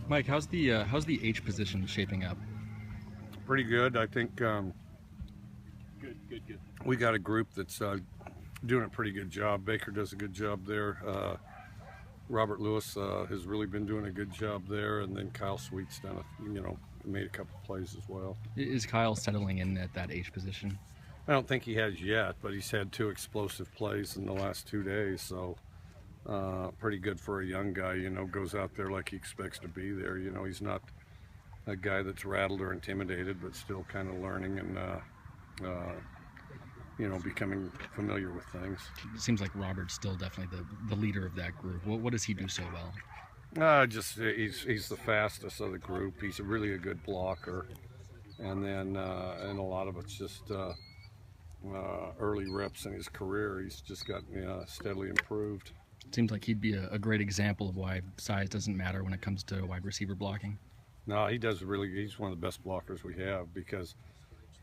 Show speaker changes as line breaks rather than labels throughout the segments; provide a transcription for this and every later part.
Mike, how's the H position shaping up?
Pretty good. I think
Good.
we got a group that's doing a pretty good job. Baker does a good job there. Robert Lewis has really been doing a good job there, and then Kyle Sweet's done made a couple plays as well.
Is Kyle settling in at that H position?
I don't think he has yet, but he's had 2 explosive plays in the last 2 days, so pretty good for a young guy. Goes out there like he expects to be there. He's not a guy that's rattled or intimidated, but still kind of learning and becoming familiar with things.
It seems like Robert's still definitely the leader of that group. What does he do so well?
He's the fastest of the group. He's really a good blocker, and then and a lot of it's just early reps in his career. He's just got steadily improved.
It seems like he'd be a great example of why size doesn't matter when it comes to wide receiver blocking.
No, he's one of the best blockers we have, because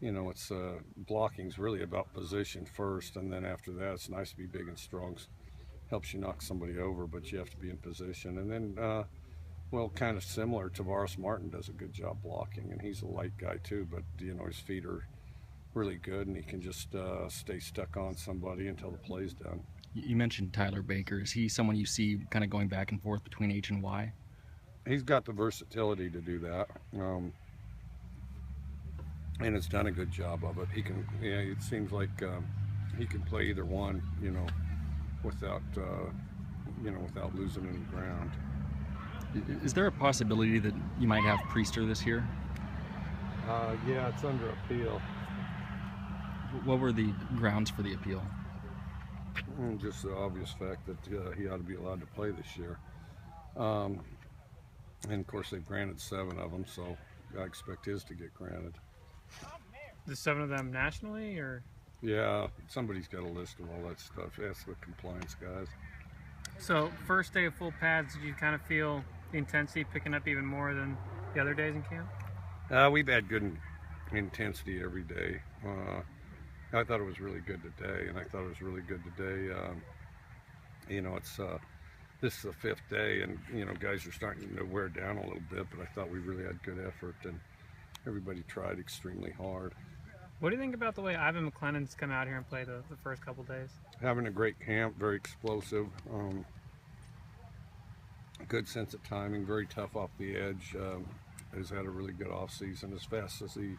it's blocking's really about position first, and then after that it's nice to be big and strong. Helps you knock somebody over, but you have to be in position. And then well, kind of similar, Tavares Martin does a good job blocking, and he's a light guy too, but his feet are really good, and he can just stay stuck on somebody until the play's done.
You mentioned Tyler Baker. Is he someone you see kind of going back and forth between H and Y?
He's got the versatility to do that, and has done a good job of it. He can, it seems like he can play either one, without without losing any ground.
Is there a possibility that you might have Priester this year?
Yeah, it's under appeal.
What were the grounds for the appeal?
Just the obvious fact that he ought to be allowed to play this year. And of course they've granted 7 of them, so I expect his to get granted.
The 7 of them nationally, or?
Yeah, somebody's got a list of all that stuff. Ask the compliance guys.
So first day of full pads, did you kind of feel the intensity picking up even more than the other days in camp?
We've had good intensity every day. I thought it was really good today, and I thought it was really good today. It's this is the 5th day, and guys are starting to wear down a little bit, but I thought we really had good effort, and everybody tried extremely hard.
What do you think about the way Ivan McLennan's come out here and play the first couple days?
Having a great camp, very explosive, good sense of timing, very tough off the edge, has had a really good off season. As fast as he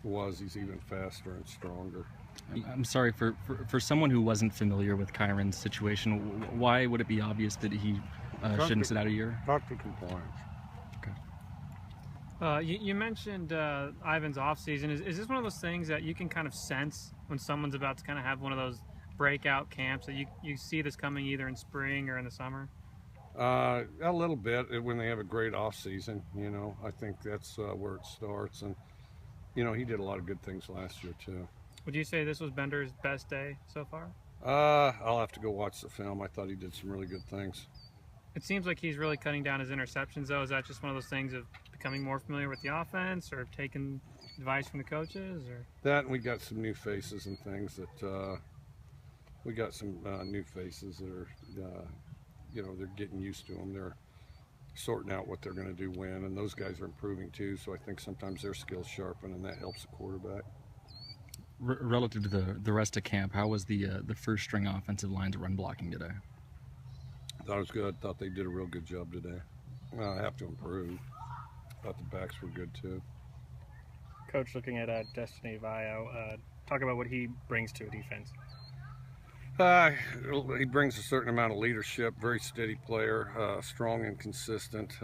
was, he's even faster and stronger.
I'm sorry, for someone who wasn't familiar with Kyron's situation, why would it be obvious that he shouldn't sit out a year?
Talk to compliance.
Okay.
You mentioned Ivan's off season. Is this one of those things that you can kind of sense when someone's about to kind of have one of those breakout camps, that you see this coming either in spring or in the summer?
A little bit when they have a great off season. I think that's where it starts, and he did a lot of good things last year too.
Would you say this was Bender's best day so far?
I'll have to go watch the film. I thought he did some really good things.
It seems like he's really cutting down his interceptions, though. Is that just one of those things of becoming more familiar with the offense, or taking advice from the coaches, or?
That, and we got some new faces and things that we got some new faces that are they're getting used to them. They're sorting out what they're going to do when, and those guys are improving too, so I think sometimes their skills sharpen, and that helps the quarterback.
Relative to the rest of camp, how was the first string offensive line's run blocking today?
I thought it was good. I thought they did a real good job today. I have to improve. I thought the backs were good too.
Coach, looking at Destiny Vio, talk about what he brings to a defense.
He brings a certain amount of leadership, very steady player, strong and consistent.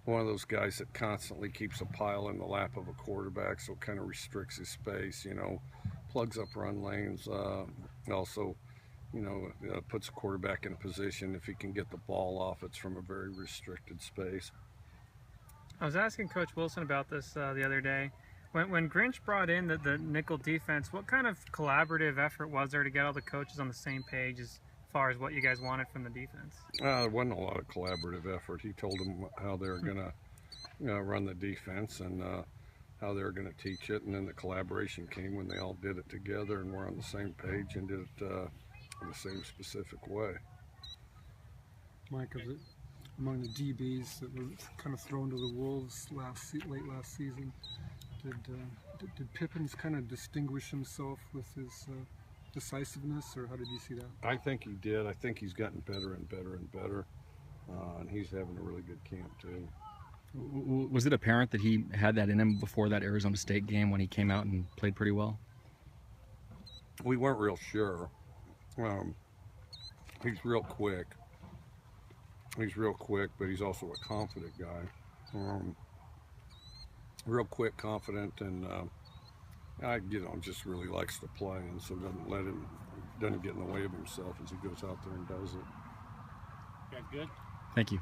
One of those guys that constantly keeps a pile in the lap of a quarterback, so it kind of restricts his space, plugs up run lanes, also, puts a quarterback in a position, if he can get the ball off, it's from a very restricted space.
I was asking Coach Wilson about this the other day. When Grinch brought in the nickel defense, what kind of collaborative effort was there to get all the coaches on the same page as far as what you guys wanted from the defense?
There wasn't a lot of collaborative effort. He told them how they were going to run the defense and how they were going to teach it, and then the collaboration came when they all did it together and were on the same page and did it in the same specific way.
Mike, among the DBs that were kind of thrown to the wolves late last season. Did Pippins kind of distinguish himself with his decisiveness, or how did you see that?
I think he did. I think he's gotten better and better and better, and he's having a really good camp too.
Was it apparent that he had that in him before that Arizona State game when he came out and played pretty well?
We weren't real sure. He's real quick. He's real quick, but he's also a confident guy. Real quick, confident, and just really likes to play, and so doesn't get in the way of himself as he goes out there and does it.
Yeah, good.
Thank you.